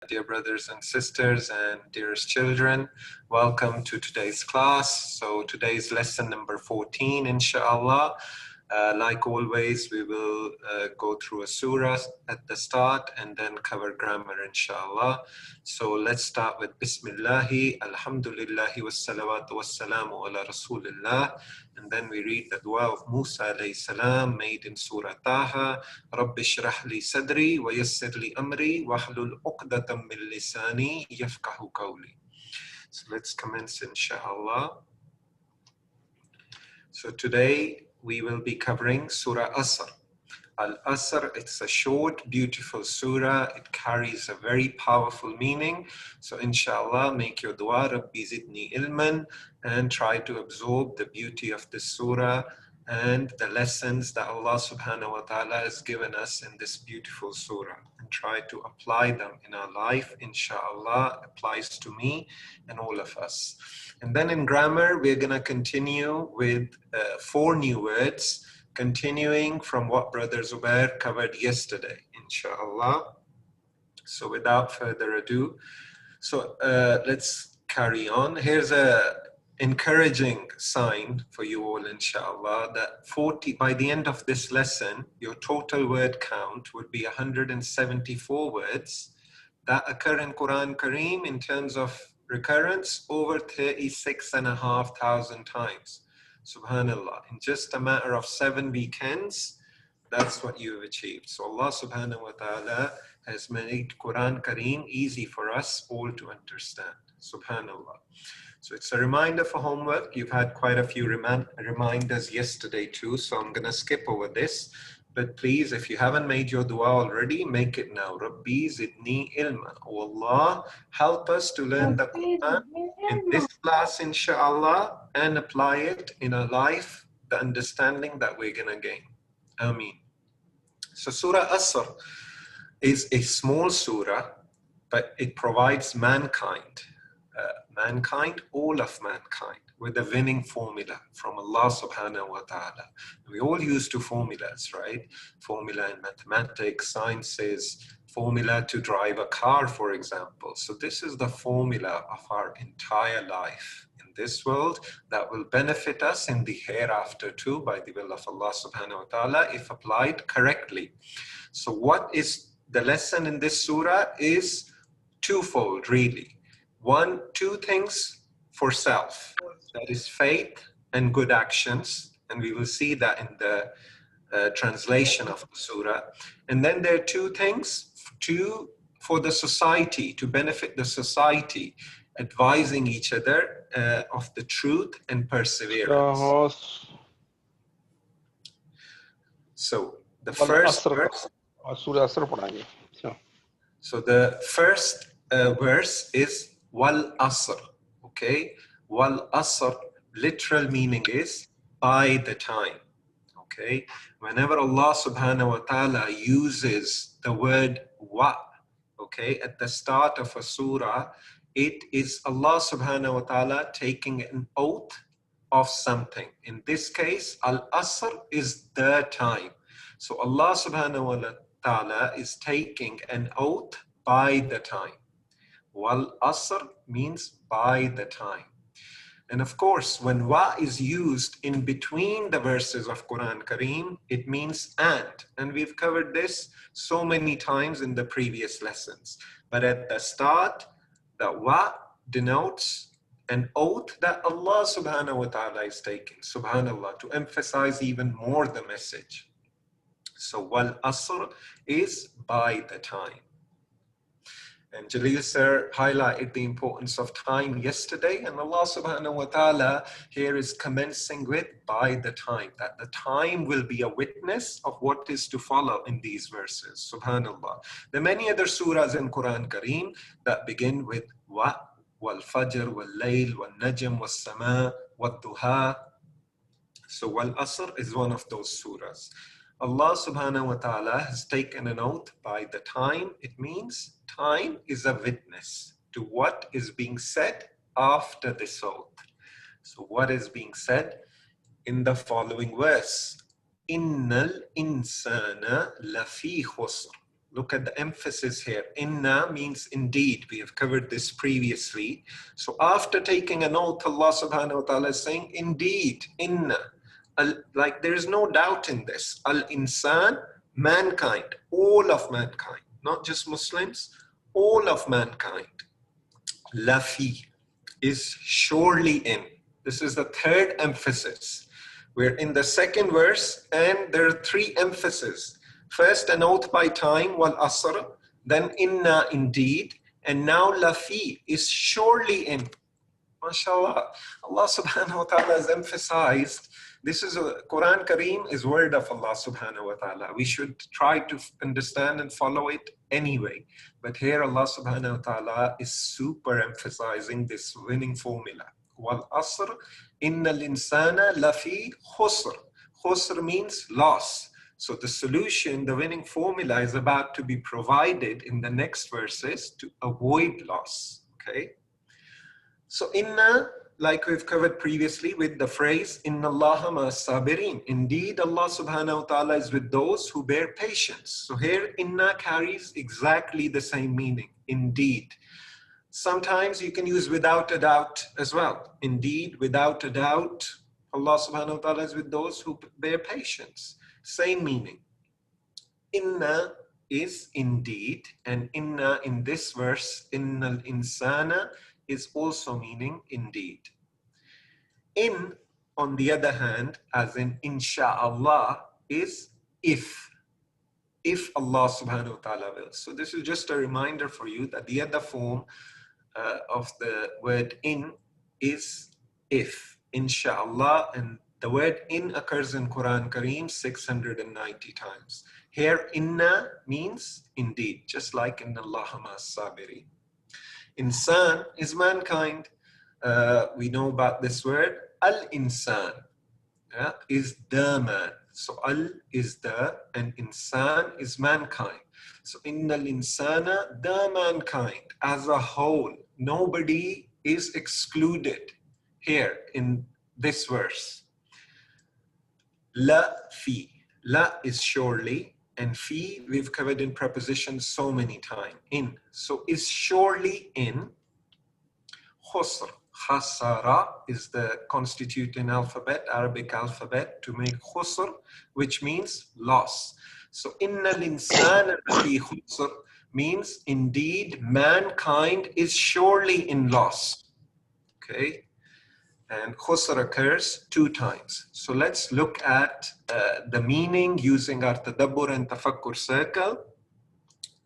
Dear brothers and sisters and dearest children, welcome to today's class. So today's lesson number 14, inshallah. Like always, we will go through a surah at the start and then cover grammar, inshallah. So let's start with Bismillahi, Alhamdulillahi, wassalawatu wassalamu ala Rasulillah. And then we read the dua of Musa alayhi salam made in Surah Taha. Rabbi shrah li sadri wa yassir li amri wahlul uqdatam min lisani yafqahu qawli. So let's commence, inshallah. So today we will be covering Surah Asr. Al-Asr, it's a short, beautiful surah. It carries a very powerful meaning. So inshallah, make your dua, Rabbi zidni ilman, and try to absorb the beauty of this surah and the lessons that Allah subhanahu wa ta'ala has given us in this beautiful surah, and try to apply them in our life. Inshallah, applies to me and all of us. And then in grammar, we're going to continue with 4 new words, continuing from what Brother Zubair covered yesterday, inshallah. So without further ado, let's carry on. Here's a encouraging sign for you all, inshallah, that by the end of this lesson, your total word count would be 174 words that occur in Quran Kareem in terms of recurrence over 36,500 times. Subhanallah, in just a matter of 7 weekends, that's what you've achieved. So Allah subhanahu wa ta'ala has made Quran Kareem easy for us all to understand. Subhanallah. So it's a reminder for homework. You've had quite a few reminders yesterday too, so I'm going to skip over this. But please, if you haven't made your dua already, make it now. Rabbi zidni ilma. Oh Allah, help us to learn the Quran in this class, inshallah, and apply it in our life, the understanding that we're going to gain. Ameen. So Surah Asr is a small surah, but it provides mankind, all of mankind, with a winning formula from Allah subhanahu wa ta'ala. We all used to formulas, right? Formula in mathematics, sciences, formula to drive a car, for example. So this is the formula of our entire life in this world that will benefit us in the hereafter too, by the will of Allah subhanahu wa ta'ala, if applied correctly. So what is the lesson in this surah is twofold, really. 2 things for self, that is faith and good actions, and we will see that in the translation of the surah. And then there are 2 things for the society, to benefit the society, advising each other of the truth and perseverance. So the first verse, so the first verse is Wal Asr, okay? Wal Asr, literal meaning is by the time, okay? Whenever Allah subhanahu wa ta'ala uses the word wa, okay, at the start of a surah, it is Allah subhanahu wa ta'ala taking an oath of something. In this case, Al Asr is the time. So Allah subhanahu wa ta'ala is taking an oath by the time. Wal Asr means by the time. And of course, when wa is used in between the verses of Quran Kareem, it means and. And we've covered this so many times in the previous lessons. But at the start, the wa denotes an oath that Allah subhanahu wa ta'ala is taking, subhanallah, to emphasize even more the message. So Wal Asr is by the time. And Jalil sir highlighted the importance of time yesterday, and Allah subhanahu wa ta'ala here is commencing with by the time, that the time will be a witness of what is to follow in these verses, subhanallah. There are many other surahs in Quran Kareem that begin with wa, wal fajr, wal layl, wal najm, wal sama, wal duha. So Wal Asr is one of those surahs. Allah subhanahu wa ta'ala has taken an oath by the time. It means time is a witness to what is being said after this oath. So what is being said in the following verse? Innal insana lafi khusr. Look at the emphasis here. Inna means indeed. We have covered this previously. So after taking an oath, Allah subhanahu wa ta'ala is saying, indeed, inna. Like there is no doubt in this. Al-insan, mankind, all of mankind, not just Muslims, all of mankind. Lafi is surely in. This is the third emphasis. We're in the second verse and there are three emphases. First, an oath by time, wal asr, then inna, indeed, and now lafi is surely in. MashaAllah, Allah subhanahu wa ta'ala has emphasized, this is a Quran Kareem is word of Allah subhanahu wa ta'ala. We should try to understand and follow it anyway. But here Allah subhanahu wa ta'ala is super emphasizing this winning formula. Wal asr, innal insana lafi khusr. Khusr means loss. So the solution, the winning formula is about to be provided in the next verses to avoid loss. Okay. So inna, like we've covered previously with the phrase, inna Allaha ma'as sabirin. Indeed, Allah subhanahu wa ta'ala is with those who bear patience. So here inna carries exactly the same meaning. Indeed. Sometimes you can use without a doubt as well. Indeed, without a doubt, Allah subhanahu wa ta'ala is with those who bear patience. Same meaning. Inna is indeed, and inna in this verse, innal insana, is also meaning indeed. In, on the other hand, as in insha'Allah, is if Allah subhanahu wa ta'ala wills. So this is just a reminder for you that the other form of the word in is if, insha'Allah, and the word in occurs in Quran Kareem 690 times. Here, inna means indeed, just like inna Allaha ma'as sabirin. Insan is mankind. We know about this word. Al-insan is the man. So al is the and insan is mankind. So innal insana, the mankind as a whole. Nobody is excluded here in this verse. La fi. La is surely. And fi, we've covered in prepositions so many times. In. So is surely in. Khusr. Khasara is the constituent alphabet, Arabic alphabet, to make khusr, which means loss. So innal insana fi khusr means indeed mankind is surely in loss. Okay. And khusr occurs 2 times. So let's look at the meaning using our tadabbur and tafakkur circle.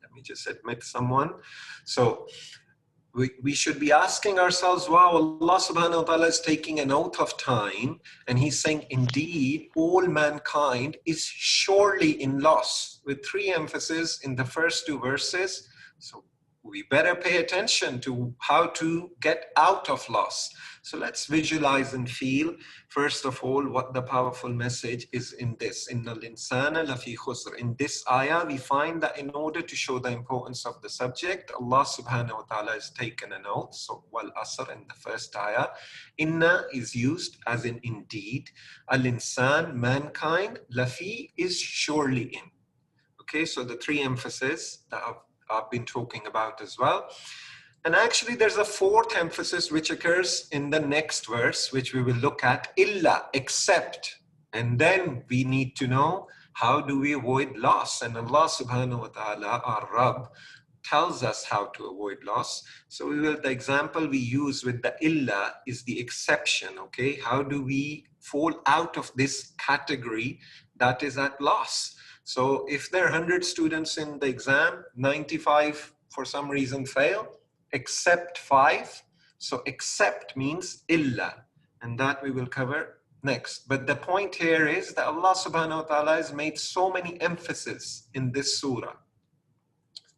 Let me just admit someone. So we should be asking ourselves, wow, Allah subhanahu wa ta'ala is taking an oath of time and he's saying, indeed, all mankind is surely in loss, with 3 emphases in the first 2 verses. So we better pay attention to how to get out of loss. So let's visualize and feel, first of all, what the powerful message is in this. Innal insana lafi khusr. In this ayah, we find that in order to show the importance of the subject, Allah subhanahu wa ta'ala has taken an oath. So wal asr in the first ayah. Inna is used as in indeed. Al insan, mankind. Lafi is surely in. Okay, so the 3 emphases that I've been talking about as well. And actually there's a 4th emphasis which occurs in the next verse, which we will look at, illa, except. And then we need to know, how do we avoid loss? And Allah subhanahu wa ta'ala, our Rabb, tells us how to avoid loss. So the example we use with the illa is the exception, okay? How do we fall out of this category that is at loss? So if there are 100 students in the exam, 95 for some reason fail, except 5. So except means illa, and that we will cover next. But the point here is that Allah subhanahu wa ta'ala has made so many emphases in this surah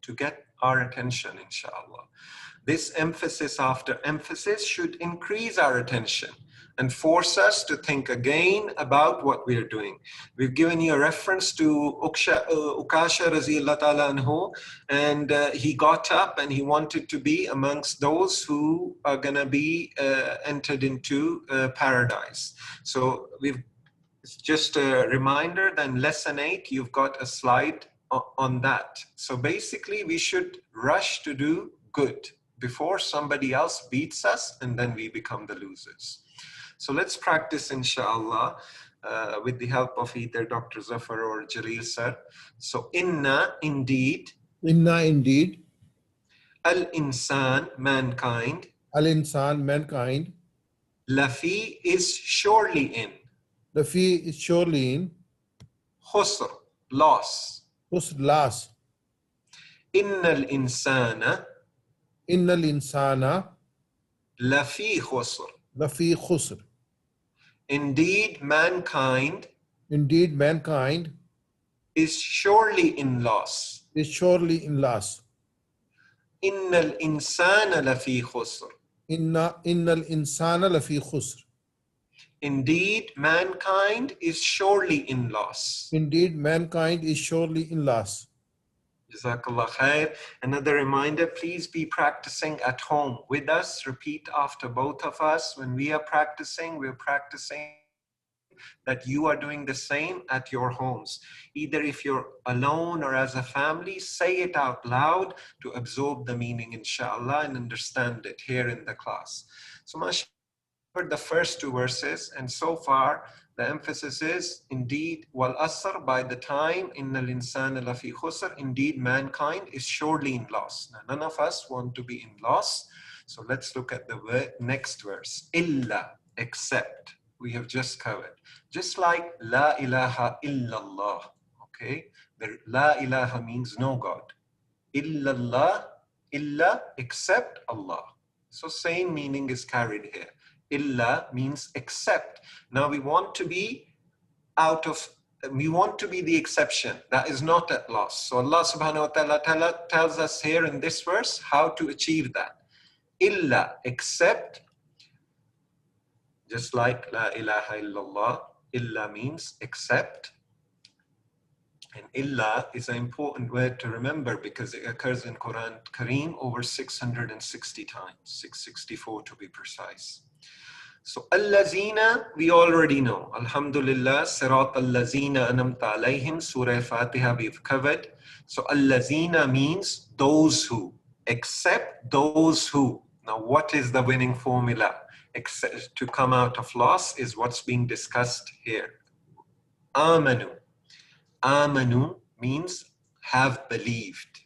to get our attention, inshallah. This emphasis after emphasis should increase our attention and force us to think again about what we are doing. We've given you a reference to Ukasha Raziyallahu Ta'ala Anhu, and he got up and he wanted to be amongst those who are going to be entered into paradise. So it's just a reminder that in lesson 8, you've got a slide on that. So basically, we should rush to do good before somebody else beats us and then we become the losers. So let's practice, inshallah, with the help of either Dr. Zafar or Jaleel sir. So inna, indeed. Inna, indeed. Al-insan, mankind. Al-insan, mankind. Lafi is surely in. Lafi is surely in. Khusr, loss. Khusr, loss. Inna al-insana. Inna al-insana. Lafi khusr. Lafi khusr. Indeed, mankind. Indeed, mankind Is surely in loss. is surely in loss. Inna al-insana lafi khusr. Innal insana lafi khusr. Indeed, mankind is surely in loss. Indeed, mankind is surely in loss. Jazakallah khair. Another reminder, please be practicing at home with us. Repeat after both of us. When we are practicing, we're practicing that you are doing the same at your homes. Either if you're alone or as a family, say it out loud to absorb the meaning, inshallah, and understand it here in the class. So mashallah, the first two verses, and so far the emphasis is indeed wal asr, by the time innal insana lafi khusr, indeed mankind is surely in loss. Now, none of us want to be in loss, so let's look at the next verse. Illa, except, we have just covered. Just like la ilaha illallah, okay? The la ilaha means no God. Illallah, illa, except Allah. So same meaning is carried here. Illa means except. Now we want to be we want to be the exception that is not at loss. So Allah subhanahu wa ta'ala tells us here in this verse how to achieve that. Illa, except, just like la ilaha illallah, illa means except. And illa is an important word to remember because it occurs in Quran Kareem over 660 times, 664 to be precise. So allazina, we already know. Alhamdulillah, sirat allazina anamta alayhim, Surah Fatiha we've covered. So allazina means those who, except those who. Now what is the winning formula? Except to come out of loss is what's being discussed here. Amanu. Amanu means have believed.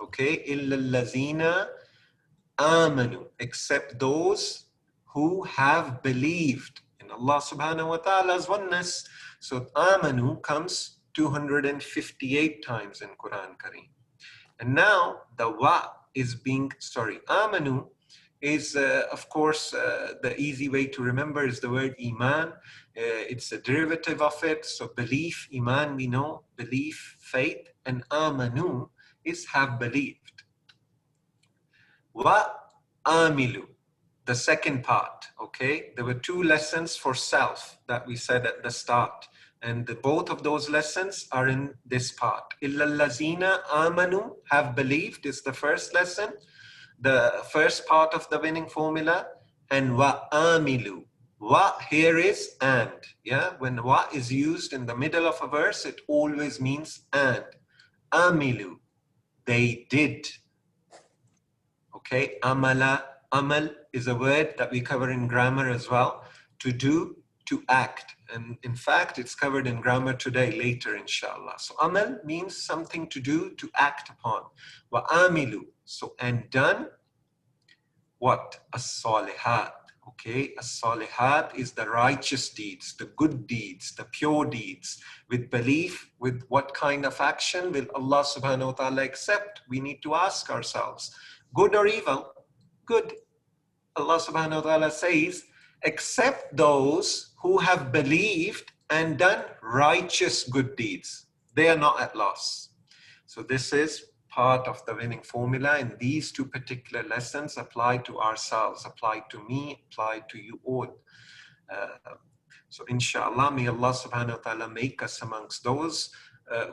Okay, illa allazina amanu, except those who have believed in Allah subhanahu wa ta'ala's oneness. So amanu comes 258 times in Quran Kareem. And now the wa is being, amanu is of course the easy way to remember is the word iman. It's a derivative of it. So belief, iman, we know, belief, faith, and amanu is have believed. Wa amilu, the second part, okay? There were two lessons for self that we said at the start. And both of those lessons are in this part. Illa allazina amanu, have believed, is the first lesson. The first part of the winning formula. And wa amilu. Wa here is and. Yeah, when wa is used in the middle of a verse, it always means and. Amilu, they did. Okay, amala, amal is a word that we cover in grammar as well. To do, to act. And in fact, it's covered in grammar today, later, inshallah. So amal means something to do, to act upon. Wa amilu, so and done what? As-salihat. Okay, as-salihat is the righteous deeds, the good deeds, the pure deeds. With belief, with what kind of action will Allah subhanahu wa ta'ala accept? We need to ask ourselves. Good or evil? Good. Allah subhanahu wa ta'ala says, except those who have believed and done righteous good deeds. They are not at loss. So this is part of the winning formula, and these two particular lessons apply to ourselves, apply to me, apply to you all. So inshallah, may Allah subhanahu wa ta'ala make us amongst those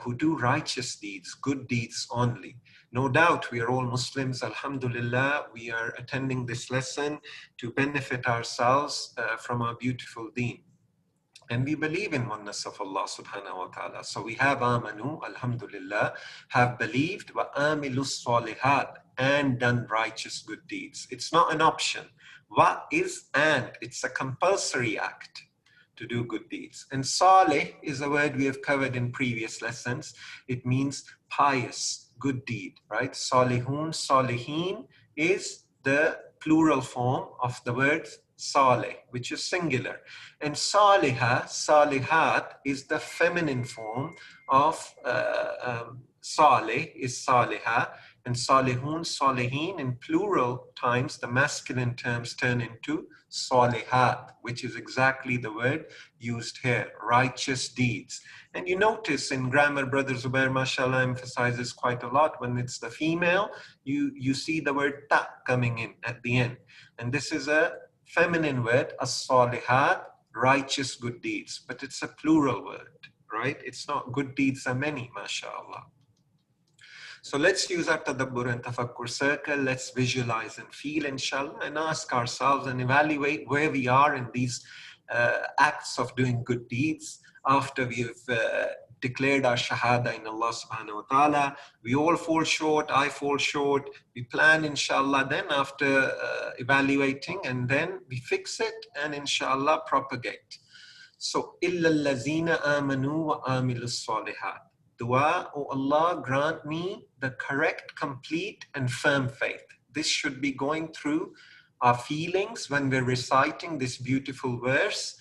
who do righteous deeds, good deeds only. No doubt we are all Muslims, alhamdulillah. We are attending this lesson to benefit ourselves from our beautiful deen. And we believe in oneness of Allah subhanahu wa ta'ala. So we have amanu, alhamdulillah, have believed, wa amilus salihat, and done righteous good deeds. It's not an option. Wa is and, it's a compulsory act to do good deeds. And salih is a word we have covered in previous lessons. It means pious, good deed, right? Salihun, salihin is the plural form of the word salih, which is singular. And saliha, salihat is the feminine form of salih, is saliha. And salihun, salihin, in plural times, the masculine terms turn into salihat, which is exactly the word used here, righteous deeds. And you notice in grammar, Brother Zubair, mashallah, emphasizes quite a lot. When it's the female, you see the word ta coming in at the end. And this is a feminine word, as-salihat, righteous good deeds. But it's a plural word, right? It's not good deeds are many, mashallah. So let's use our tadabbur and tafakkur circle. Let's visualize and feel, inshallah, and ask ourselves and evaluate where we are in these acts of doing good deeds after we've declared our shahada in Allah subhanahu wa ta'ala. We all fall short, I fall short. We plan, inshallah, then after evaluating, and then we fix it and inshallah propagate. So, إِلَّا الَّذِينَ آمَنُوا وَآمِلُوا الصَّالِحَاتِ. Dua, oh Allah, grant me the correct, complete, and firm faith. This should be going through our feelings when we're reciting this beautiful verse.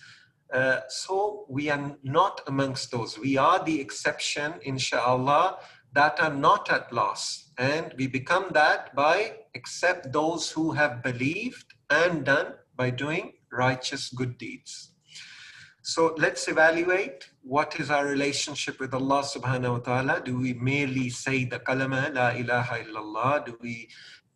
So we are not amongst those. We are the exception, inshallah, that are not at loss. And we become that by except those who have believed and done by doing righteous good deeds. So let's evaluate what is our relationship with Allah subhanahu wa ta'ala. Do we merely say the kalama, la ilaha illallah? Do we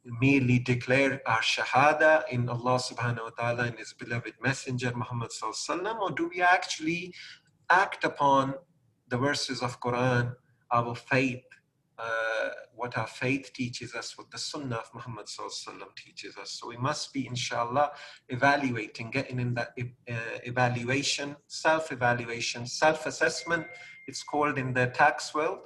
merely declare our shahada in Allah subhanahu wa ta'ala and His beloved messenger Muhammad sallallahu alaihi wasallam? Or do we actually act upon the verses of Quran, our faith, what our faith teaches us, what the sunnah of Muhammad sallallahu alaihi wasallam teaches us? So we must be, inshallah, evaluating, getting in that evaluation, self-evaluation, self-assessment. It's called in the tax world,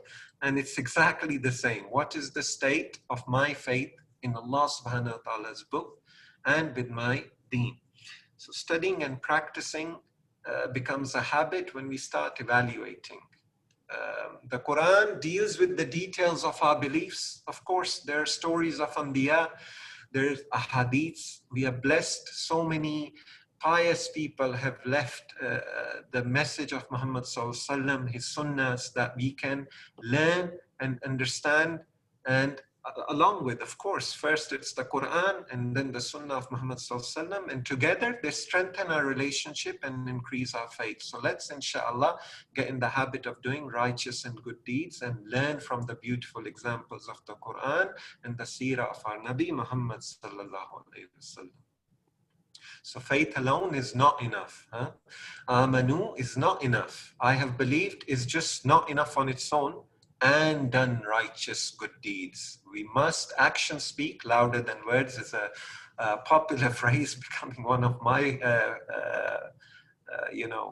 and it's exactly the same. What is the state of my faith in Allah subhanahu wa ta'ala's book and with my deen? So studying and practicing becomes a habit when we start evaluating. The Quran deals with the details of our beliefs. Of course, there are stories of Anbiya, there's ahadiths. We are blessed. So many pious people have left the message of Muhammad sallallahu alaihi wasallam, his sunnahs, that we can learn and understand. And along with, of course, first it's the Quran and then the sunnah of Muhammad sallallahu alaihi wasallam, and together they strengthen our relationship and increase our faith. So let's, inshallah, get in the habit of doing righteous and good deeds and learn from the beautiful examples of the Quran and the seerah of our Nabi Muhammad sallallahu alaihi wasallam. So faith alone is not enough. Amanu is not enough. I have believed is just not enough on its own, and done righteous good deeds. We must, action speak louder than words is a popular phrase becoming one of my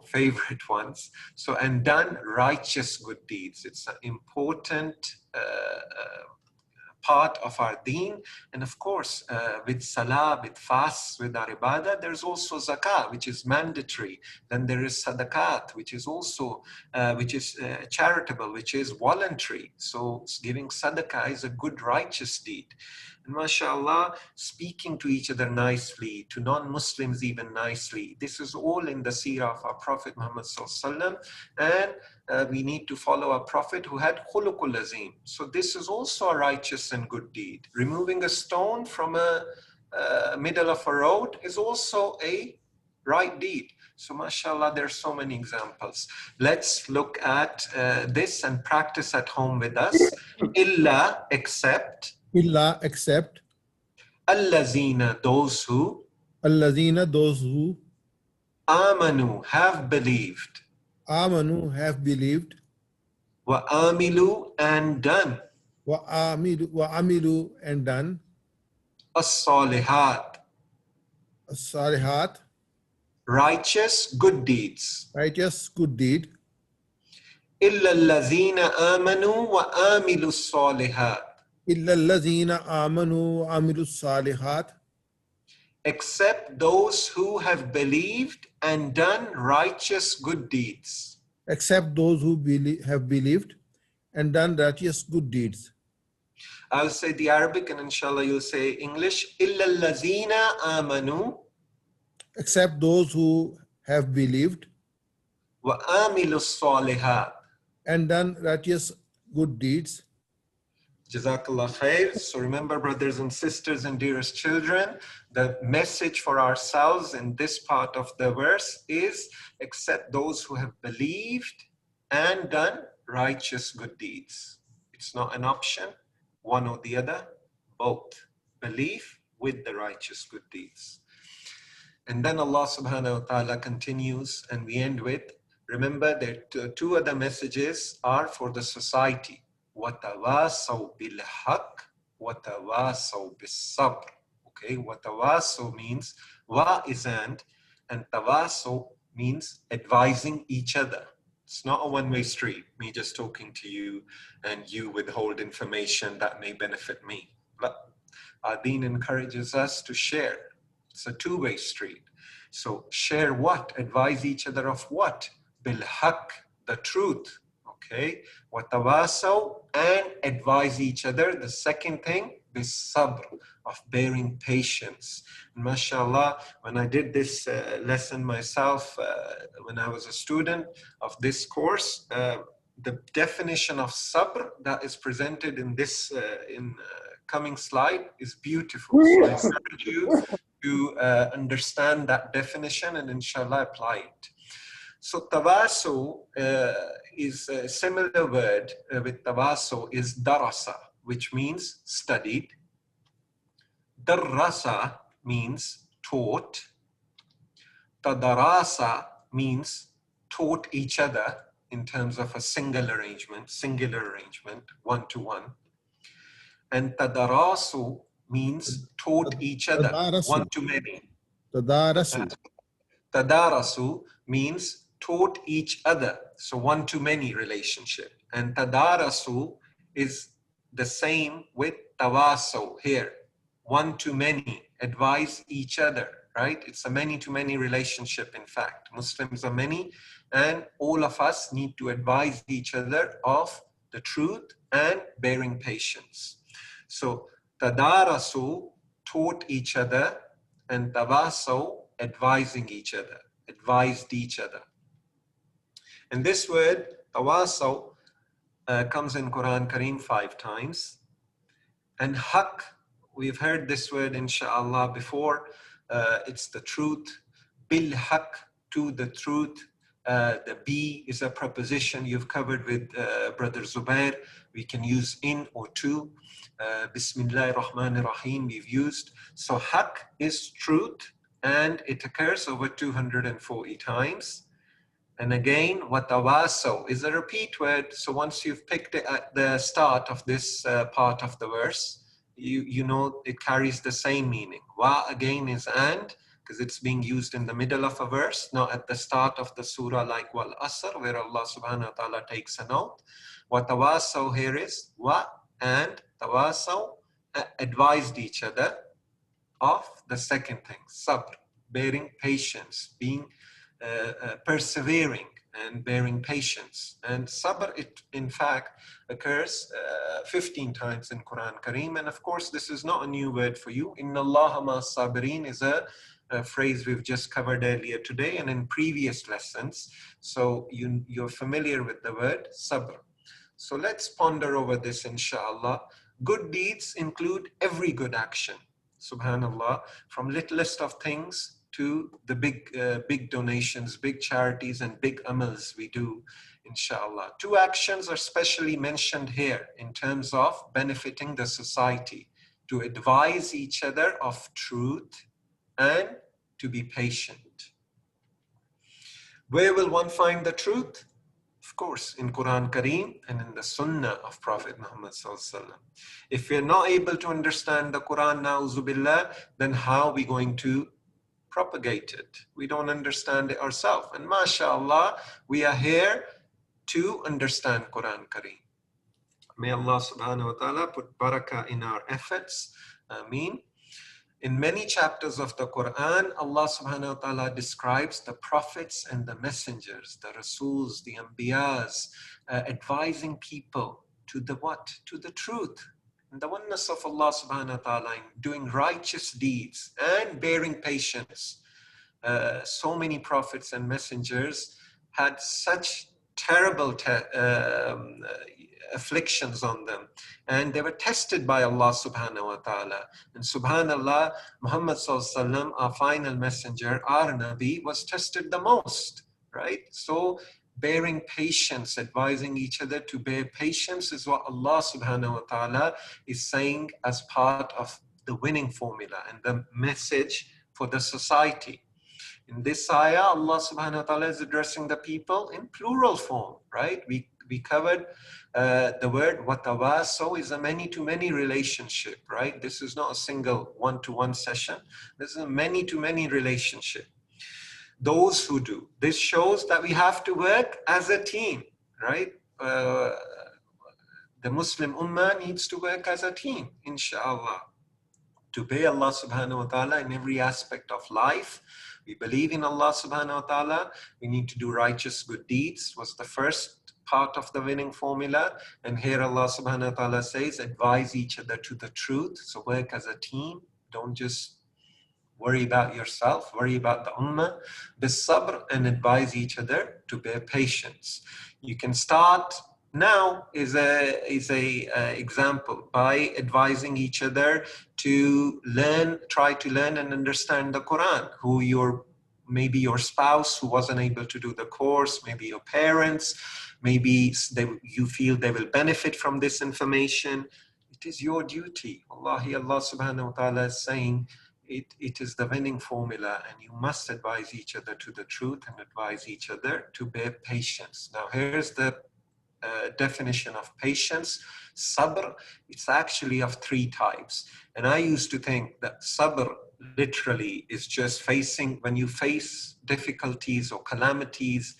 favorite ones. So, and done righteous good deeds. It's an important part of our deen. And of course, with salah, with fasts, with our ibadah, there's also zakah, which is mandatory. Then there is sadaqat, which is also, charitable, which is voluntary. So giving sadaqah is a good righteous deed. And mashallah, speaking to each other nicely, to non-Muslims even nicely. This is all in the seerah of our Prophet Muhammad sallallahu alaihi wasallam. And we need to follow a prophet who had khuluqul azim. So this is also a righteous and good deed. Removing a stone from a middle of a road is also a right deed. So mashallah, there are so many examples. Let's look at this and practice at home with us. Illa, except. Illa, except. Allazina, those who. Allazina, those who. Amanu, have believed. Amanu, have believed. Wa amilu, and done. Wa amilu, and done. As-salihat. As-salihat. righteous good deeds. righteous good deed, إِلَّا الَّذِينَ آمَنُوا وَآمِلُوا الصَّالِحَاتِ. إِلَّا الَّذِينَ آمَنُوا وَعَمِلُوا الصَّالِحَاتِ, Except those who have believed and done righteous good deeds. except those who have believed and done righteous good deeds. I'll say the Arabic and inshallah you'll say English. إِلَّا الَّذِينَ آمَنُوا Except those who have believed وَآمِلُوا الصَّالِحَاتِ. and done righteous good deeds. Jazakallah khair. So remember, brothers and sisters and dearest children, the message for ourselves in this part of the verse is except those who have believed and done righteous good deeds. It's not an option, one or the other, both. Belief with the righteous good deeds. And then Allah subhanahu wa ta'ala continues and we end with, remember that two other messages are for the society. وَتَوَاسَوْا بِالْحَقِّ وَتَوَاسَوْا بِالصَّبْرِ. Okay, وَتَوَاسَوْا means wa is and tawasaw means advising each other. It's not a one-way street, me just talking to you and you withhold information that may benefit me. But our deen encourages us to share. It's a two-way street. So share what? Advise each other of what? Bilhaq, the truth. Okay, watawasaw, and advise each other. The second thing, bisabr, of bearing patience. And mashallah, when I did this lesson myself, when I was a student of this course, the definition of sabr that is presented in this coming slide is beautiful. So I encourage you to understand that definition and inshallah apply it. So tawasu is a similar word with tawasu is darasa, which means studied. Darrasa means taught. Tadarasa means taught each other in terms of a singular arrangement, one-to-one. And tadarasu means taught each other, one-to-many. Tadarasu. Tadarasu means taught each other, so one-to-many relationship. And tadarasu is the same with tawasaw here, one-to-many, advise each other, right? It's a many-to-many relationship, in fact. Muslims are many, and all of us need to advise each other of the truth and bearing patience. So tadarasu, taught each other, and tawasaw, advising each other, advised each other. And this word, tawasaw, comes in Quran Kareem 5 times. And haq, we've heard this word inshallah before. It's the truth. Bil haq, to the truth. The be is a preposition you've covered with Brother Zubair. We can use in or to. Bismillahir Rahmanir Rahim we've used. So haq is truth, and it occurs over 240 times. And again, watawasaw is a repeat word. So once you've picked it at the start of this part of the verse, you know it carries the same meaning. Wa again is and, because it's being used in the middle of a verse, not at the start of the surah like wal asr, where Allah subhanahu wa ta'ala takes a note. Watawasaw here is wa and tawasaw, advised each other of the second thing, sabr, bearing patience, being persevering and bearing patience. And sabr, it in fact occurs 15 times in Quran Kareem. And of course, this is not a new word for you. Inna Allaha ma sabirin is a phrase we've just covered earlier today and in previous lessons. So you're familiar with the word sabr. So let's ponder over this inshallah. Good deeds include every good action. Subhanallah, from littlest of things to the big donations, big charities, and big amals we do, inshallah. Two actions are specially mentioned here in terms of benefiting the society: to advise each other of truth and to be patient. Where will one find the truth? Of course, in Quran Kareem and in the Sunnah of Prophet Muhammad Sallallahu Alaihi Wasallam. If we're not able to understand the Quran, na'uzubillah, then how are we going to propagate it. We don't understand it ourselves. And mashallah, we are here to understand Quran Kareem. May Allah subhanahu wa ta'ala put barakah in our efforts. Ameen. In many chapters of the Quran, Allah subhanahu wa ta'ala describes the prophets and the messengers, the Rasuls, the Anbiyas, advising people to the what? To the truth. And the oneness of Allah subhanahu wa ta'ala in doing righteous deeds and bearing patience. So many prophets and messengers had such terrible afflictions on them, and they were tested by Allah subhanahu wa ta'ala. And subhanallah, Muhammad sallallahu alaihi wasallam, our final messenger, our Nabi, was tested the most, right? So bearing patience, advising each other to bear patience is what Allah subhanahu wa ta'ala is saying as part of the winning formula and the message for the society. In this ayah, Allah subhanahu wa ta'ala is addressing the people in plural form, right? We covered the word watawaso is a many-to-many relationship, right? This is not a single one-to-one session. This is a many-to-many relationship. Those who do. This shows that we have to work as a team, right? The Muslim Ummah needs to work as a team, inshallah, to obey Allah subhanahu wa ta'ala in every aspect of life. We believe in Allah subhanahu wa ta'ala. We need to do righteous good deeds, was the first part of the winning formula. And here Allah subhanahu wa ta'ala says, advise each other to the truth. So work as a team. Don't just worry about yourself, worry about the ummah. Bis-sabr, and advise each other to bear patience. You can start now is a example by advising each other to learn, try to learn and understand the Quran. Maybe your spouse who wasn't able to do the course, maybe your parents, maybe you feel they will benefit from this information. It is your duty. Allah subhanahu wa ta'ala is saying, it is the winning formula, and you must advise each other to the truth and advise each other to bear patience. Now here's the definition of patience. Sabr, it's actually of three types. And I used to think that sabr literally is just when you face difficulties or calamities,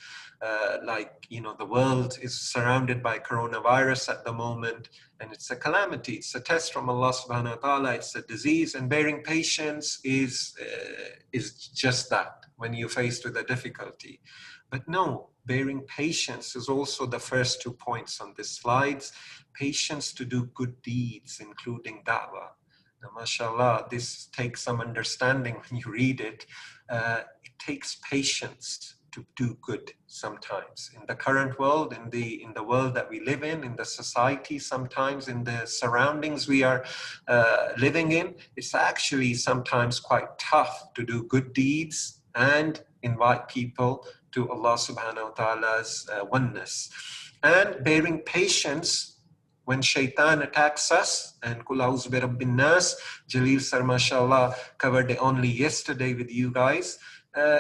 like, the world is surrounded by coronavirus at the moment, and it's a calamity, it's a test from Allah subhanahu wa ta'ala, it's a disease, and bearing patience is just that, when you're faced with a difficulty. But no, bearing patience is also the first 2 points on this slides. Patience to do good deeds, including da'wah. Now, mashallah, this takes some understanding when you read it. It takes patience to do good sometimes. In the current world, in the world that we live in the society, sometimes in the surroundings we are living in, it's actually sometimes quite tough to do good deeds and invite people to Allah subhanahu wa ta'ala's oneness. And bearing patience when shaitan attacks us, and Qul a'udhu bi rabbin nas, Jalil sir mashallah covered it only yesterday with you guys.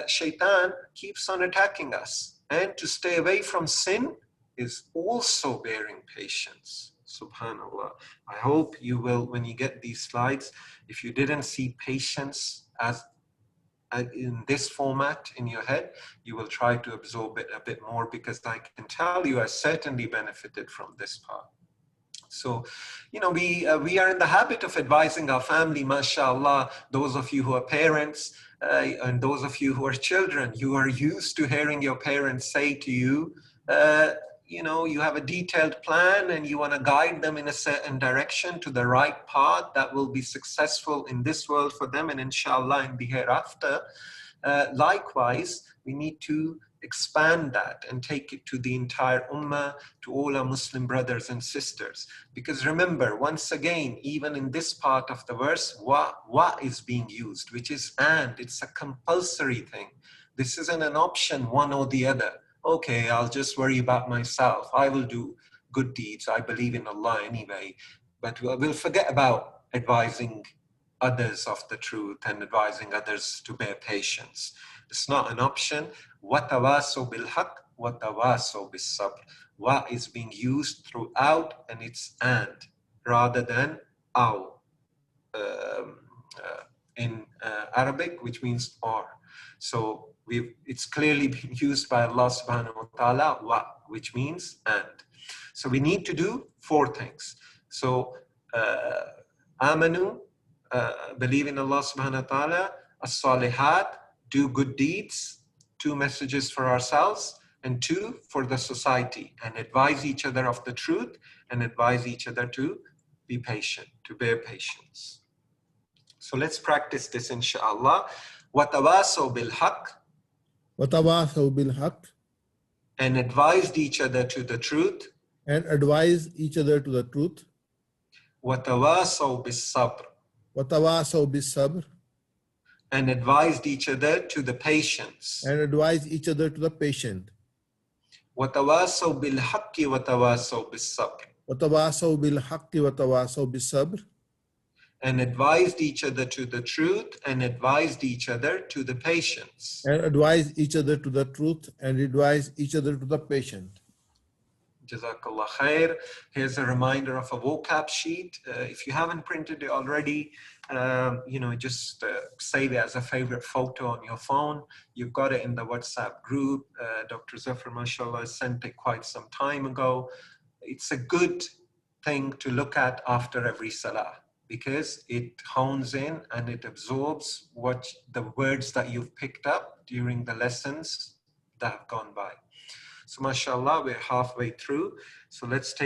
Shaitan keeps on attacking us, and to stay away from sin is also bearing patience. Subhanallah. I hope you will, when you get these slides, if you didn't see patience as in this format in your head, you will try to absorb it a bit more, because I can tell you I certainly benefited from this part. So, we are in the habit of advising our family, mashallah, those of you who are parents, and those of you who are children, you are used to hearing your parents say to you, you have a detailed plan and you want to guide them in a certain direction to the right path that will be successful in this world for them and inshallah in the hereafter. Likewise, we need to expand that and take it to the entire ummah, to all our Muslim brothers and sisters. Because remember, once again, even in this part of the verse, wa is being used, which is and. It's a compulsory thing. This isn't an option, one or the other. Okay, I'll just worry about myself. I will do good deeds. I believe in Allah anyway. But we'll forget about advising others of the truth and advising others to bear patience. It's not an option. وَتَوَاسَوْا بِالْحَقِّ وَتَوَاسَوْا بِالصَّبْرِ. Wa is being used throughout, and it's and rather than aw. in Arabic, which means or. So it's clearly been used by Allah subhanahu wa ta'ala, wa, which means and. So we need to do 4 things. So amanu, believe in Allah subhanahu wa ta'ala, as-salihat, do good deeds, 2 messages for ourselves, and 2 for the society, and advise each other of the truth, and advise each other to be patient, to bear patience. So let's practice this, inshallah. وَتَوَاسَوْا بِالْحَقِّ, وَتَوَاسَوْا بِالْحَقِّ, and advised each other to the truth. and advise each other to the truth. وَتَوَاسَوْا بِالصَّبْرِ, وَتَوَاسَوْا بِالصَّبْرِ, and advised each other to the patience. and advise each other to the patient. وَتَوَاسَوْا بِالْحَقِّ وَتَوَاسَوْا بِالصَّبْرِ, وَتَوَاسَوْا بِالْحَقِّ وَتَوَاسَوْا بِالصَّبْرِ, and advised each other to the truth, and advised each other to the patience. and advise each other to the truth, and advise each other to the patient. Jazakallah khair. Here's a reminder of a vocab sheet. If you haven't printed it already, just save it as a favorite photo on your phone. You've got it in the WhatsApp group. Dr. Zafar, mashallah, sent it quite some time ago. It's a good thing to look at after every salah, because it hones in and it absorbs what the words that you've picked up during the lessons that have gone by. So mashallah, we're halfway through. So let's take